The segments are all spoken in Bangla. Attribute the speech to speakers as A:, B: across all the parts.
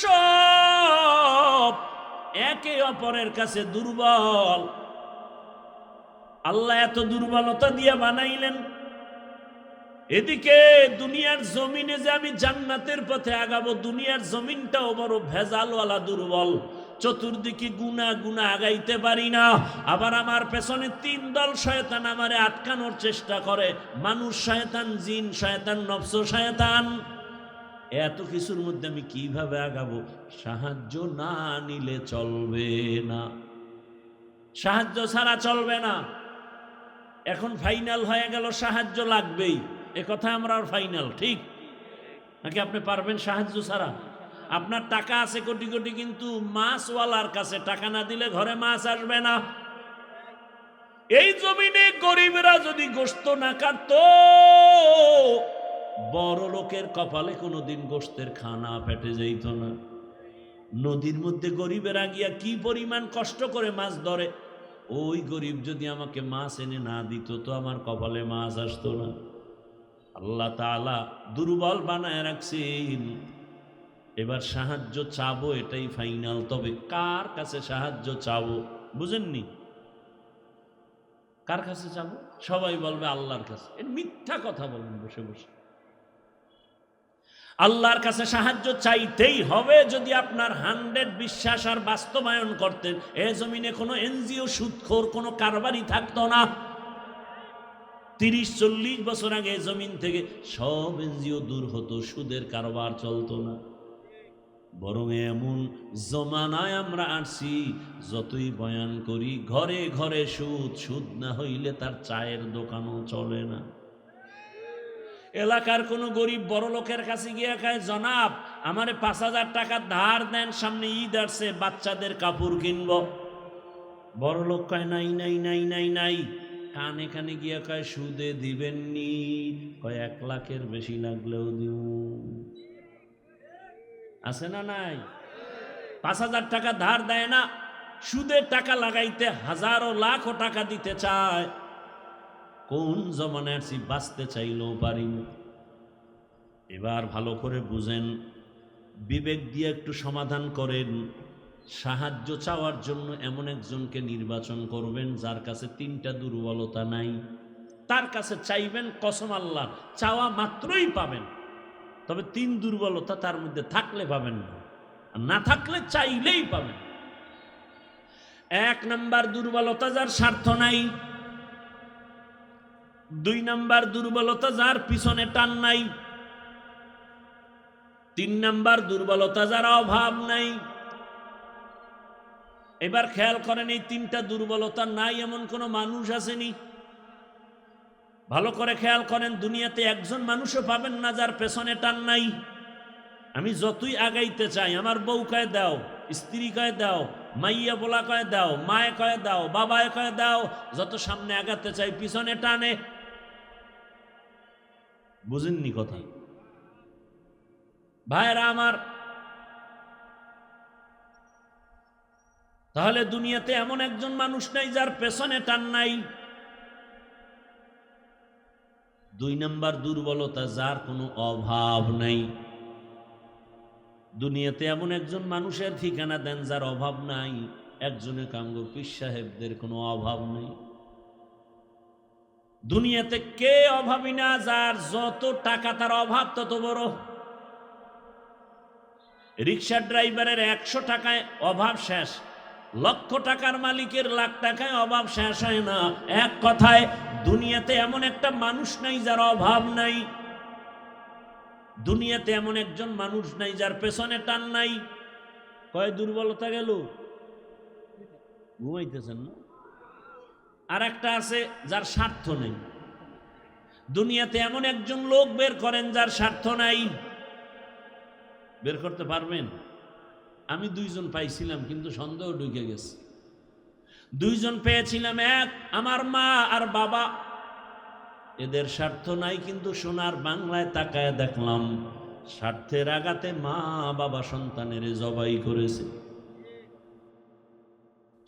A: সব একে অপরের কাছে দুর্বল। আল্লাহ এত দুর্বলতা দিয়ে বানাইলেন, এদিকে দুনিয়ার জমিনে যে আমি জান্নাতের পথে আগাবো, দুনিয়ার জমিনটাও বড় ভেজালওয়ালা, দুর্বল। চতুর্দিকে গুনাহ গুনাহ আগাইতে পারি না। আবার আমার পেছনে তিন দল শয়তান আমারে আটকানোর চেষ্টা করে, মানুষ শয়তান, জিন শয়তান, নফস শয়তান। এত কিছুর মধ্যে আমি কিভাবে আগাবো? সাহায্য না নিলে চলবে না, সাহায্য ছাড়া চলবে না। এখন ফাইনাল হয়ে গেল সাহায্য লাগবেই, এ কথা আমরা ফাইনাল, ঠিক নাকি? আপনি পারবেন সাহায্য ছাড়া? আপনার টাকা আছে কোটি কোটি, কিন্তু মাছওয়ালার কাছে টাকা না দিলে ঘরে মাছ আসবে না। এই জমিনে গরিবরা যদি গোশত না কাটতো, বড় লোকের কপালে কোনোদিন গোশতের খানা পেটে যাইত না। নদীর মধ্যে গরিবেরা গিয়া কি পরিমাণ কষ্ট করে মাছ ধরে, ওই গরিব যদি আমাকে মাছ এনে না দিত তো আমার কপালে মাছ আসতো না। আল্লাহ তাআলা দুর্বল বানায় রাখছেন। এবার সাহায্য চাবো, এটাই ফাইনাল। তবে কার কাছে সাহায্য চাবো বুঝেননি? কার কাছে চাবো? সবাই বলবে আল্লাহর কাছে। এর মিথ্যা কথা বলবেন বসে বসে। আল্লাহর কাছে সাহায্য চাইতেই হবে। যদি আপনার 100 বিশ্বাস আর বাস্তবায়ন করতেন, এ জমিনে কোনো এনজিও সুদখোর কোনো কারবারি থাকতো না। 30-40 বছর আগে জমিন থেকে সব এনজিও দূর হতো, সুদের কারবার চলতো না। বরং এমন জমানায় আমরা আসছি, যতই বয়ান করি ঘরে ঘরে সুদ, সুদ না হইলে তার চায়ের দোকানও চলে না। এলাকার কোনো গরিব বড় লোকের কাছে গিয়ে কয়, জনাব আমারে 5,000 টাকা ধার দেন, সামনে ঈদ আসছে, বাচ্চাদের কাপড় কিনব। বড় লোক কয় নাই নাই নাই নাই নাই। কানে কানে গিয়ে কয়, সুদে দিবেননি? কয় 1 লাখের বেশি লাগলেও দিও। আছে না নাই? 5,000 টাকা ধার দেয় না, সুদের টাকা লাগাইতে হাজারো লাখো টাকা দিতে চায়। কোন জমানায় আছি, বাঁচতে চাইলেও পারি না। এবার ভালো করে বুঝেন, বিবেক দিয়ে একটু সমাধান করেন। সাহায্য চাওয়ার জন্য এমন একজনকে নির্বাচন করবেন যার কাছে 3টা দুর্বলতা নাই। তার কাছে চাইবেন, কসম আল্লাহ, চাওয়া মাত্রই পাবেন। তবে 3 দুর্বলতা তার মধ্যে থাকলে পাবেন না, আর না থাকলে চাইলেই পাবেন। 1 নাম্বার দুর্বলতা, যার স্বার্থ নাই। 2 নাম্বার দুর্বলতা, যার পিছনে টান নাই। 3 নাম্বার দুর্বলতা, যার অভাব নাই। এবার খেয়াল করেন, এই 3টা দুর্বলতা নাই এমন কোন মানুষ আসেনি? ভালো করে খেয়াল করেন, দুনিয়াতে একজন মানুষও পাবেন না যার পেছনে টান নাই। আমি যতই আগাইতে চাই, আমার বউ কয়ে দাও, স্ত্রী কয়ে দাও, মাইয়া বলা কয়ে দাও, মায়ে কয়ে দাও, বাবায় কয়ে দাও, যত সামনে আগাতে চাই পিছনে টানে। বুঝেননি কথা? ভাইরা আমার, তাহলে দুনিয়াতে এমন একজন মানুষ নাই যার পেছনে টান নাই। 2 নাম্বার দুর্বলতা, যার কোনো অভাব নাই। দুনিয়াতে এমন একজন মানুষের ঠিকানা দেন যার অভাব নাই। একজনে কাঙ্গ পীর সাহেবদের কোনো অভাব নেই। দুনিয়াতে কে অভাবী না? যার যত টাকা তার অভাব তত বড়। রিক্সা ড্রাইভারের 100 টাকায় অভাব শেষ, লক্ষ টাকার মালিকের লাখ টাকায় অভাব শেষ হয় না। এক কথায়, দুনিয়াতে এমন একটা মানুষ নাই যার অভাব নাই। দুনিয়াতে এমন একজন মানুষ নাই যার পেছনে টান নাই। কয় দুর্বলতা গেল? ঘুমাইতেছেন না? আর একটা আছে, যার স্বার্থ নেই। দুনিয়াতে এমন একজন লোক বের করেন যার স্বার্থ নাই। বের করতে পারবেন? আমি 2 জন পাইছিলাম, কিন্তু সন্দেহ ঢুকে গেছে। 2 জন পেয়েছিলাম, এক আমার মা আর বাবা। এদের স্বার্থ নাই, কিন্তু সোনার বাংলায় তাকায় দেখলাম স্বার্থের আঘাতে মা বাবা সন্তানের জবাই করেছে।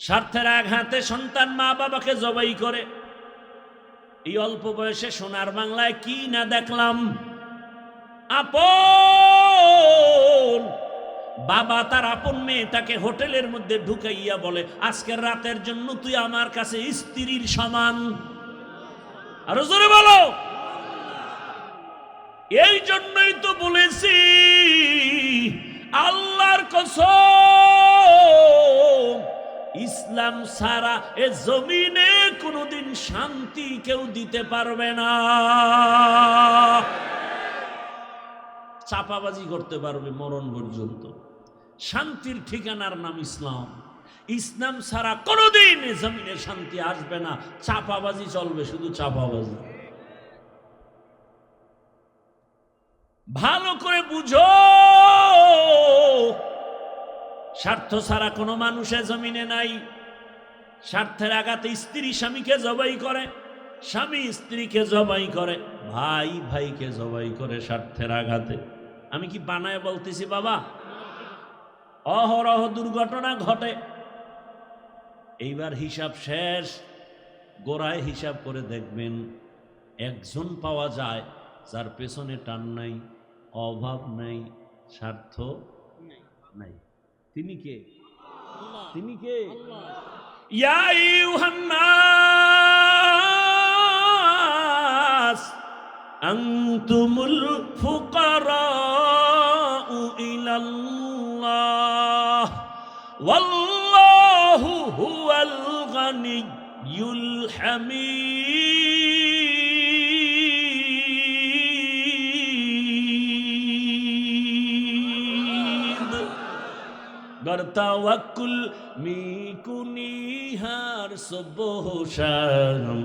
A: স্বার্থের আঘাতে সন্তান মা বাবাকে জবাই করে। এই অল্প বয়সে সোনার বাংলায় কি না দেখলাম। আপন বাবা তার আপন মেয়েটাকে হোটেলের মধ্যে ঢুকাইয়া বলে, আজকের রাতের জন্য তুই আমার কাছে স্ত্রীর সমান। আরো জোরে বলো। এই জন্যই তো বলেছি, আল্লাহর কসম, ইসলাম ছাড়া এ জমিনে কোনোদিন শান্তি কেউ দিতে পারবে না। চাপাবাজি করতে পারবে মরণ পর্যন্ত। শান্তির ঠিকানার নাম ইসলাম। ইসলাম ছাড়া কোনোদিন এ জমিনে শান্তি আসবে না। চাপাবাজি চলবে, শুধু চাপাবাজি। ভালো করে বুঝো, স্বার্থ ছাড়া কোনো মানুষের জমিনে নাই। স্বার্থের আঘাতে স্ত্রী স্বামীকে জবাই করে, স্বামী স্ত্রীকে জবাই করে, ভাই ভাইকে জবাই করে স্বার্থের আঘাতে। আমি কি বানায় বলতেছি বাবা? অহরহ দুর্ঘটনা ঘটে। এইবার হিসাব শেষ, গোড়ায় হিসাব করে দেখবেন একজন পাওয়া যায় যার পেছনে টান নাই, অভাব নাই, স্বার্থ নাই। তিনি কে? তিনি কে? ইয়া আইয়ুহান নাস আনতুমুল ফুকারাউ ইলাল্লাহ ওয়াল্লাহু হুয়াল গানিয়্যুল হামিদ। गर तवक्कुल मीकुनी हर सुबह शाम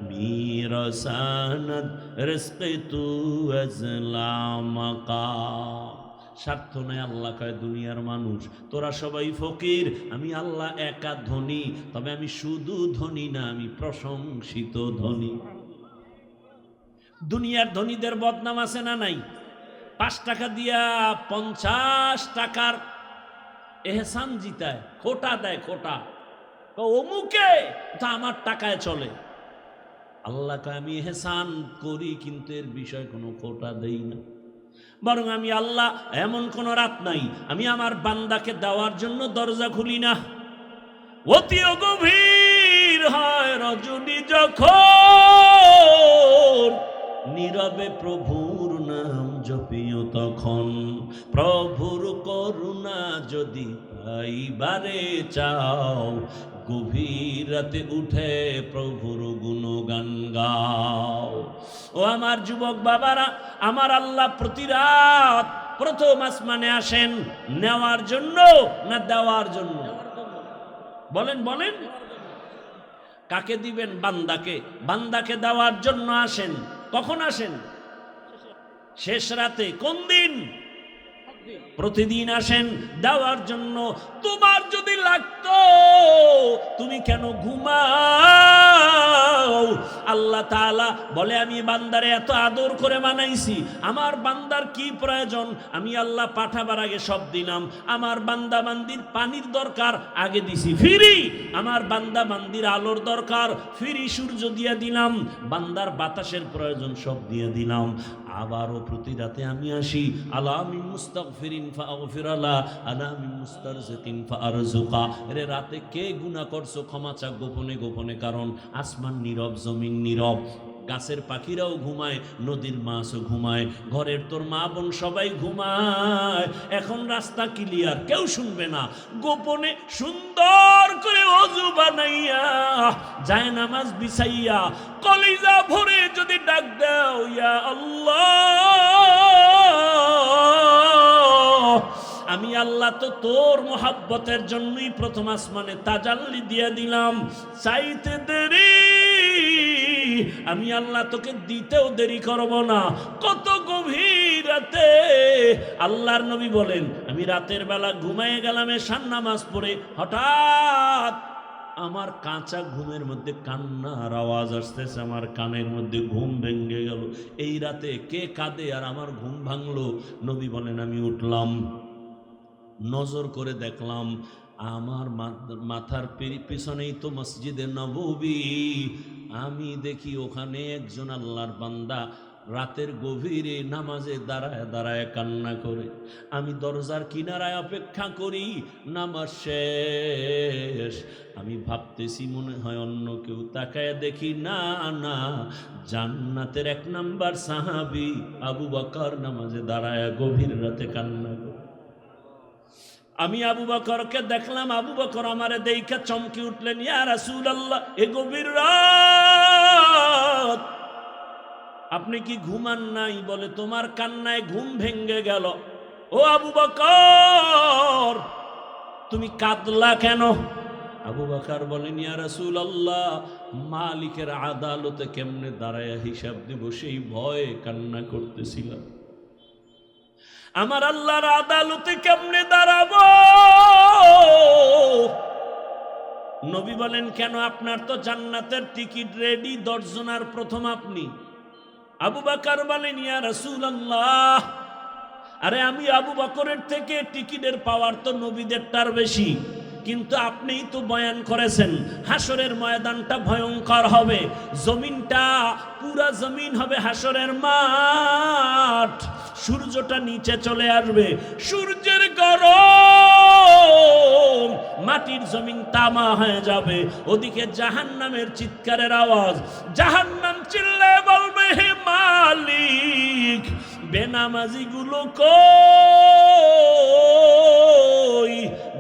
A: मीरसानत रिस्क तू अज़लाम का। স্বার্থ নাই। আল্লাহ কয়, দুনিয়ার মানুষ তোরা সবাই ফকির, আমি আল্লাহ একা ধনী, তবে আমি শুধু ধনী না, আমি প্রশংসিত ধনী। দুনিয়ার ধনীদের বদনাম আছে না নাই? 5 টাকা দিয়া 50 টাকার এহসান জিতায়, খোটা দেয়, খোটা। অমুকে তা আমার টাকায় চলে। আল্লাহ কয়, আমি এহসান করি কিন্তু এর বিষয় কোনো খোটা দেই না। বরং আমি আল্লাহ এমন কোন রাত নাই আমি আমার বান্দাকে দেওয়ার জন্য দরজা খুলি না। অতিও গভীর হয় রজনী যখন, নীরবে প্রভুর নাম জপিও তখন। প্রভুর করুণা যদি পাইবারে চাও, গভীর রাতে উঠে প্রভুর গুণগান গাও। ও আমার যুবক বাবারা, আমার আল্লাহ প্রতি রাত প্রথম আসমানে আসেন নেওয়ার জন্য না দেওয়ার জন্য? বলেন বলেন। কাকে দিবেন? বান্দাকে। বান্দাকে দেওয়ার জন্য আসেন। কখন আসেন? শেষ রাতে। কোন দিন? প্রতিদিন আসেন দেওয়ার জন্য। তোমার যদি লাগতো তুমি কেন ঘুমাও? আল্লাহ তাআলা বলে, আমি বান্দারে এত আদর করে বানাইছি, আমার বান্দার কি প্রয়োজন আমি আল্লাহ পাঠাবার আগে সব দিলাম। আমার বান্দা বান্দির পানির দরকার আগে দিছি ফ্রি, আমার বান্দা বান্দির আলোর দরকার ফ্রি, সূর্য দিয়ে দিলাম, বান্দার বাতাসের প্রয়োজন সব দিয়ে দিলাম। আবারও প্রতি রাতে আমি আসি, আলামি মুস্তাগফিরিন ফাগফিরালা, আলামি মুস্তারজিকিন ফারজুকা। রে রাতে কে গুনাহ করছো ক্ষমা চা গোপনে গোপনে, কারণ আসমান নীরব, জমিন নীরব, গাছের পাখিরাও ঘুমায়, নদীর মাছও ঘুমায়, ঘরের তোর মা বোন সবাই ঘুমায়। এখন রাস্তা ক্লিয়ার, কেউ শুনবে না। গোপনে সুন্দর করে ওযু বানাইয়া যায় নামাজ বিছাইয়া কলিজা ভরে যদি ডাক দাও, ইয়া আল্লাহ, আমি আল্লাহ তো তোর মোহাব্বতের জন্যই প্রথম আসমানে তাজাল্লি দিয়ে দিলাম। চাইতে দেরি আমি আল্লাহ তোকে দিতেও দেরি করব না। কত গভীর রাতে আল্লাহর নবী বলেন, আমি রাতের বেলা ঘুমায়ে গেলাম এশার নামাজ পড়ে, হঠাৎ আমার কাঁচা ঘুমের মধ্যে কান্নার আওয়াজ আসতেছে, আমার কানের মধ্যে ঘুম ভেঙে গেল। এই রাতে কে কাঁদে আর আমার ঘুম ভাঙলো? নবী বলেন, আমি উঠলাম, নজর করে দেখলাম আমার মাথার পিছনেই তো মসজিদে নববী। আমি দেখি ওখানে একজন আল্লাহর বান্দা রাতের গভীরে নামাজে দাঁড়ায় দাঁড়ায় কান্না করে। আমি দরজার কিনারায় অপেক্ষা করি, নামাজ শেষ। আমি ভাবতেছি মনে হয় অন্য কেউ, তাকায় দেখি না না, জান্নাতের 1 নাম্বার সাহাবী আবু বকর নামাজে দাঁড়ায় গভীর রাতে কান্না করে। আমি আবু বকরকে দেখলাম, আবু বকর আমারে দেইখা চমকে উঠলেন, ইয়া রাসূলুল্লাহ, এ গভীর রাত আপনি কি ঘুমান নাই? বলে, তোমার কান্নায় ঘুম ভেঙ্গে গেল। ও আবু বকর, তুমি কাঁদলা কেন? আবু বকর বলেন, ইয়া রাসূলুল্লাহ, মালিকের আদালতে কেমনে দাঁড়ায় হিসাব দেব সেই ভয়ে কান্না করতেছিলাম। আমার আল্লাহর আদালতে কেমনে দাঁড়াবো? নবী বলেন, কেন? আপনার তো জান্নাতের টিকিট রেডি, 10 জনের প্রথম আপনি। আবু বকর বলেন, ইয়া রাসূলুল্লাহ, আরে আমি আবু বকরের থেকে টিকিটের পাওয়ার তো নবীদেরটার বেশি, কিন্তু আপনিই তো বয়ান করেছেন হাসরের ময়দানটা ভয়ঙ্কর হবে, জমিনটা পুরা জমিন হবে হাসরের মাঠ, সূর্যটা নিচে চলে আসবে, সূর্যের গরম, মাটির জমিন তামা হয়ে যাবে, ওদিকে জাহান্নামের চিৎকারের আওয়াজ, জাহান্নাম চিল্লায় বলবে, হে মালিক, বেনামাজি গুলো কই?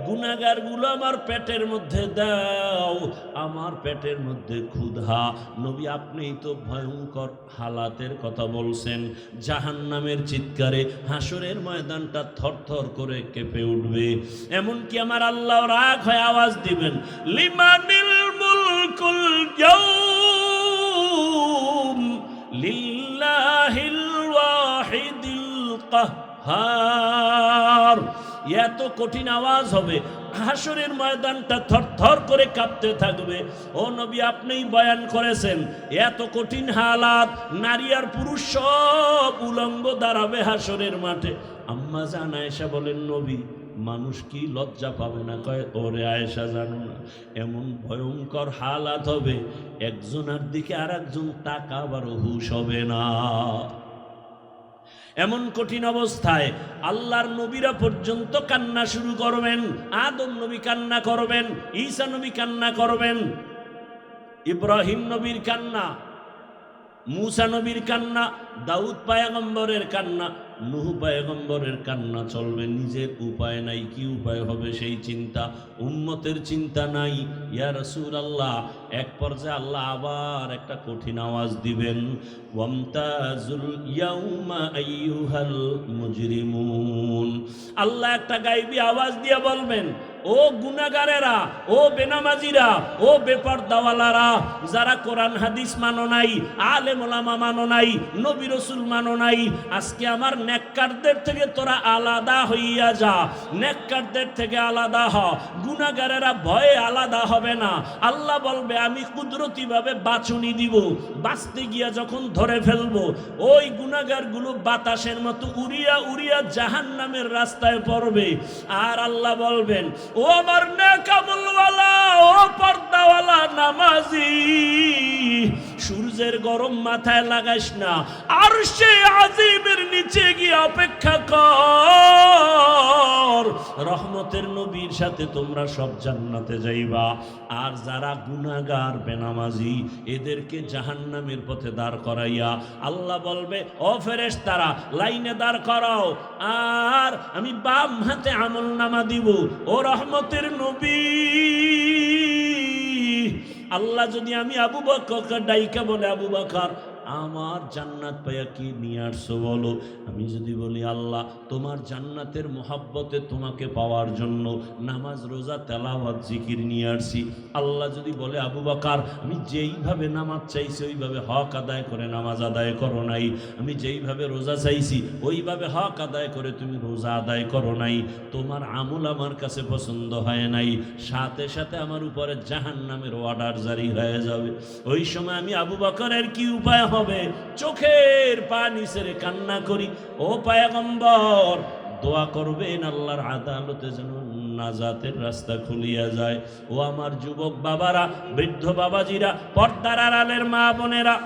A: গুনাহগার গুলো আমার পেটের মধ্যে দাও, আমার পেটের মধ্যে ক্ষুধা। নবী, আপনিই তো ভয়ঙ্কর হালাতের কথা বলছেন, জাহান্নামের চিৎকারে হাসরের ময়দানটা থরথর করে কেঁপে উঠবে। এমনকি আমার আল্লাহ রাগ হয়ে আওয়াজ দিবেন, লিমানিল মুলকুল ইয়াউম লিল্লাহিল ওয়াহিদিল কাহ্হার। এত কঠিন আওয়াজ হবে, হাসরের ময়দানটা থরথর করে কাঁপতে থাকবে। ও নবী, আপনিই বয়ান করেছেন এত কঠিন হালাত, নারী আর পুরুষ সব উলঙ্গ দাঁড়াবে হাসরের মাঠে। আম্মা জান আয়েশা বলেন, নবী, মানুষ কি লজ্জা পাবে না? কয়, ওরে আয়েশা, জানো না, এমন ভয়ঙ্কর হালাত হবে, একজনের দিকে আর একজন তাকাবারও হুঁশ হবে না। এমন কঠিন অবস্থায় আল্লাহর নবীরা পর্যন্ত কান্না শুরু করবেন। আদম নবী কান্না করবেন, ঈসা নবী কান্না করবেন, ইব্রাহিম নবীর কান্না, মুসা নবীর কান্না, দাউদ পয়গম্বরের কান্না, নূহ পয়গম্বরের কান্না চলবে। নিজের উপায় নাই, কি উপায় হবে সেই চিন্তা, উম্মতের চিন্তা নাই। ইয়া রাসূলুল্লাহ, এক পর্যায়ে আল্লাহ আবার একটা কঠিন আওয়াজ দিবেন, ওয়ামতাজুল ইয়াউমা আইয়ুহাল মুজরিমুন। আল্লাহ একটা গায়বী আওয়াজ দিয়ে বলবেন, ও গুনাহগারেরা, ও বেনামাজিরা, ও বেপরদাওয়ালারা, যারা কোরআন হাদিস মানো নাই, আলেম ওলামা মানো নাই, নবী রাসূল মানো নাই, আজকে আমার নেককারদের থেকে তোরা আলাদা হইয়া যা, নেককারদের থেকে আলাদা হ। গুনাহগারেরা ভয়ে আলাদা হবে না। আল্লাহ বলবে, আমি কুদরতি ভাবে বাছুনি দিব, বাঁচতে গিয়া যখন ধরে ফেলবো, ওই গুনাহগারগুলো বাতাসের মতো উড়িয়া উড়িয়া জাহান্নামের রাস্তায় পড়বে। আর আল্লাহ বলবেন, ও আমার নেক আমলওয়ালা, ও পর্দাওয়ালা নামাজি, সূর্যের গরম মাথায় লাগাইস না, আরশে আজিমের নিচে গিয়ে অপেক্ষা কর, রহমতের নবীর সাথে তোমরা সব জান্নাতে যাইবা। আর যারা গুনাহগার বেনামাজি, এদেরকে জাহান্নামের পথে দাঁড় করাইয়া আল্লাহ বলবে, ও ফেরেশতারা, লাইনে দাঁড় করাও, আর আমি বাম হাতে আমলনামা দিব। ও রহমতের নবী, আল্লাহ যদি আমি আবু বকরকে ডাইকা বলে, আবু বকর, আমার জান্নাত পাইয়া কি নিয়ে আসছো বলো? আমি যদি বলি, আল্লাহ তোমার জান্নাতের মোহাব্বতে তোমাকে পাওয়ার জন্য নামাজ রোজা তেলাওয়াত জিকির নিয়ে আসছি। আল্লাহ যদি বলে, আবু বকর, আমি যেইভাবে নামাজ চাইছি ওইভাবে হক আদায় করে নামাজ আদায় করো নাই, আমি যেইভাবে রোজা চাইছি ওইভাবে হক আদায় করে তুমি রোজা আদায় করো নাই, তোমার আমল আমার কাছে পছন্দ হয় নাই, সাথে সাথে আমার উপরে জাহান্নামের অর্ডার জারি হয়ে যাবে। ওই সময় আমি আবু বকরের কি উপায় হবে? চোখের পানি ছেড়ে কান্না করি, ও পয়গম্বর, দোয়া করবেন আল্লাহর আদালতে যেন নাজাতের রাস্তা খুলিয়া যায়। ও আমার যুবক বাবারা, বৃদ্ধ বাবাজিরা, পর্দার আড়ালের মা বোনেরা,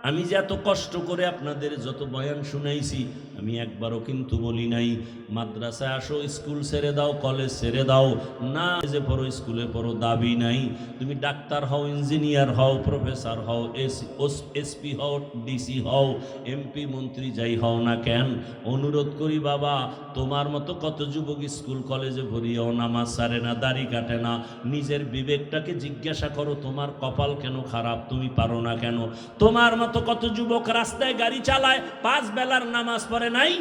A: আমি যে এত কষ্ট করে আপনাদের যত বয়ান শুনাইছি, আমি একবারও কিন্তু বলি নাই মাদ্রাসায় আসো, স্কুল ছেড়ে দাও, কলেজ ছেড়ে দাও, না যে পড়ো, স্কুলে পড়ো, দাবি নাই। তুমি ডাক্তার হও, ইঞ্জিনিয়ার হও, প্রফেসর হও, এসপি হও, ডিসি হও, এমপি মন্ত্রী যাই হও না কেন, অনুরোধ করি বাবা, তোমার মতো কত যুবক স্কুল কলেজে ভরিয়েও নামাজ ছাড়ে না, দাড়ি কাটে না। নিজের বিবেকটাকে জিজ্ঞাসা করো, তোমার কপাল কেন খারাপ, তুমি পারো না কেন? তোমার মতো কত যুবক রাস্তায় গাড়ি চালায়, 5 বেলার নামাজ পড়ে নাই,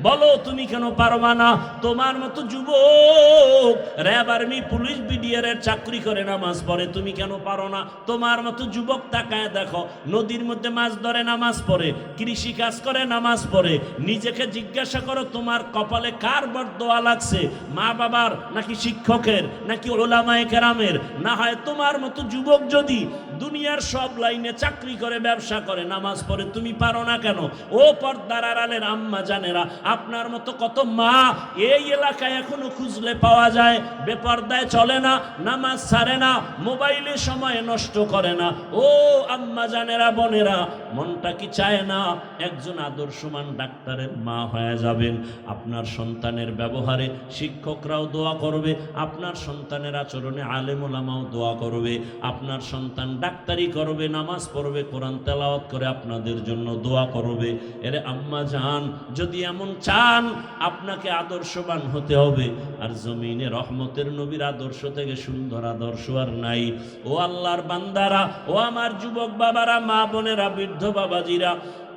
A: বলো তুমি কেন পারবা না? তোমার মতো যুবক র্যাব, আর্মি, পুলিশ, বিডিআর এর চাকরি করে নামাজ পড়ে, তুমি কেন পারো না? তোমার মতো যুবক তাকায় দেখো, নদীর মধ্যে মাছ ধরে নামাজ পড়ে, কৃষি কাজ করে নামাজ পড়ে। নিজেকে জিজ্ঞাসা করো, তোমার কপালে কার বরদোয়া লাগছে? মা বাবার, নাকি শিক্ষকের, নাকি ওলামায়ে কেরামের? না হয় তোমার মতো যুবক যদি দুনিয়ার সব লাইনে চাকরি করে, ব্যবসা করে, নামাজ পড়ে, তুমি পারো না কেন? ও পর্দার আড়ালের আম্মা জানেরা, আপনার মতো কত মা এই এলাকায় এখনো খুঁজলে পাওয়া যায়, বেপর্দায় চলে না, নামাজ ছাড়ে না, মোবাইলে সময় নষ্ট করে না। ও আম্মা জানেরা, বোনেরা, মনটা কি চায় না একজন আদর্শমান ডাক্তারের মা হয়ে যাবেন? আপনার সন্তানের ব্যবহারে শিক্ষকরাও দোয়া করবে, আপনার সন্তানের আচরণে আলেম ওলামাও দোয়া করবে, আপনার সন্তান ডাক্তারি করবে, নামাজ পড়বে, কোরআন তেলাওয়াত করে আপনাদের জন্য দোয়া করবে। এরে আম্মা জান, যদি এমন চান, আপনাকে আদর্শবান হতে হবে। আর জমিনে রহমতের নবীর আদর্শ থেকে সুন্দর আদর্শ আর নাই। ও আল্লাহর বান্দারা, ও আমার যুবক বাবারা, মা বোনেরা, বৃদ্ধ বাবাজিরা,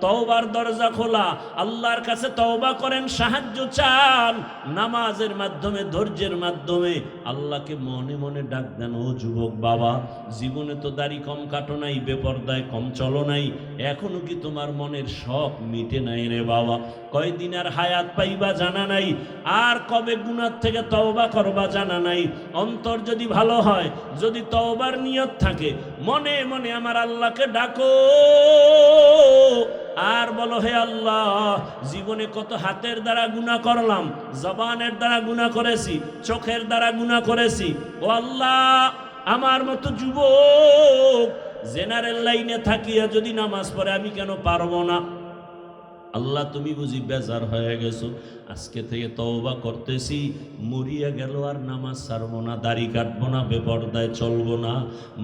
A: তওবার দরজা খোলা, আল্লাহর কাছে তওবা করেন, সাহায্য চান, নামাজের মাধ্যমে, ধৈর্যের মাধ্যমে আল্লাহকে মনে মনে ডাক দেন। ও যুবক বাবা, জীবনে তো দাড়ি কম কাটো নাই, বেপরদায় কম চলো নাই, এখনো কি তোমার মনের শখ মিটে নাই রে বাবা? কয়দিন আর হায়াত পাইবা জানা নাই, আর কবে গুনাহ থেকে তওবা করবা জানা নাই। অন্তর যদি ভালো হয়, যদি তওবার নিয়ত থাকে, মনে মনে আমার আল্লাহকে ডাকো আর বলো, হে আল্লাহ, জীবনে কত হাতের দ্বারা গুনাহ করলাম, জবানের দ্বারা গুনাহ করেছি, চোখের দ্বারা গুনাহ করেছি। ও আল্লাহ, আমার মতো যুবক জেনারেল লাইনে থাকিয়া যদি নামাজ পড়ে, আমি কেন পারবো না? আল্লাহ, তুমি বুঝি বেজার হয়ে গেছো, আজকে থেকে তওবা করতেছি, মরিয়া গেল আর নামাজ ছাড়বো না, দাড়ি কাটবো না, বেপরদায় চলবো না।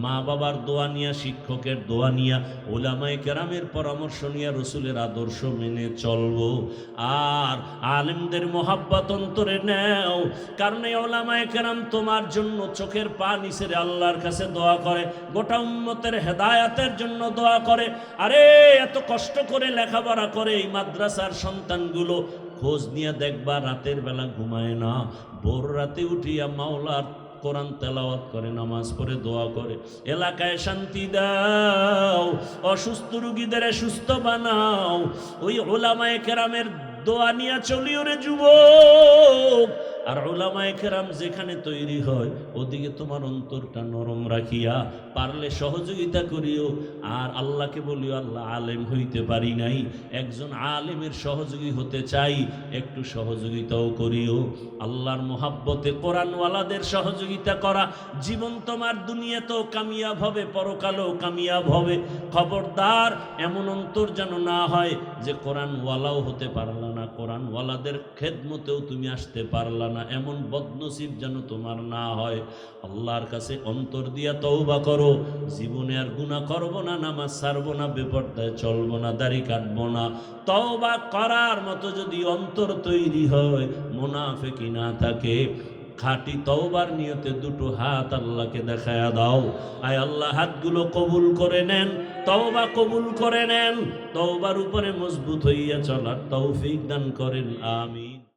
A: মা বাবার দোয়া নিয়া, শিক্ষকের দোয়া নিয়া, ওলামায়ে কেরামের পরামর্শ নিয়া, রসুলের আদর্শ মেনে চলবো। আর আলেমদের মোহাব্বত অন্তরে নেও, কারণ এই ওলামায়ে কেরাম তোমার জন্য চোখের পানি ছেড়ে আল্লাহর কাছে দোয়া করে, গোটা উম্মতের হেদায়াতের জন্য দোয়া করে। আরে এত কষ্ট করে লেখাপড়া করে এই মাদ্রাসার সন্তানগুলো, খোঁজ নিয়ে দেখবা, রাতের বেলা ঘুমায় না, ভোর রাতে উঠিয়া মাওলার কোরআন তেলাওয়াত করে, নামাজ পড়ে, দোয়া করে। এলাকায় শান্তি দাও, অসুস্থ রুগীদের সুস্থ বানাও। ওই ওলামায়ে কেরামের দোয়া নিয়ে চলিও রে যুবক। আর উলামায়ে কেরাম যেখানে তৈরি হয়, ওদিকে তোমার অন্তরটা নরম রাখিয়া পারলে সহযোগিতা করিও। আর আল্লাহকে বলিও, আল্লাহ, আলেম হইতে পারি নাই, একজন আলেমের সহযোগী হতে চাই, একটু সহযোগিতাও করিও। আল্লাহর মোহাব্বতে কোরআনওয়ালাদের সহযোগিতা করা, জীবন তোমার দুনিয়াতেও কামিয়াব হবে, পরকালেও কামিয়াব হবে। খবরদার এমন অন্তর যেন না হয় যে কোরআনওয়ালাও হতে পারলা না, কোরআনওয়ালাদের খেদমতেও তুমি আসতে পারলা না, এমন বদনসিব যেন তোমার না হয়। আল্লাহর কাছে অন্তর দিয়া তওবা করো, জীবনে আর গুনাহ করব না, নামাজ ছাড়বো না, বেপরদায় চলবো না, দাড়ি কাটবো না। তওবা করার মতো যদি অন্তর তৈরি হয়, মুনাফিকি না থাকে, খাঁটি তওবার নিয়তে দুটো হাত আল্লাহকে দেখায়া দাও। আয় আল্লাহ, হাতগুলো কবুল করে নেন, তওবা কবুল করে নেন, তওবার উপরে মজবুত হইয়া চলার তৌফিক দান করেন, আমিন।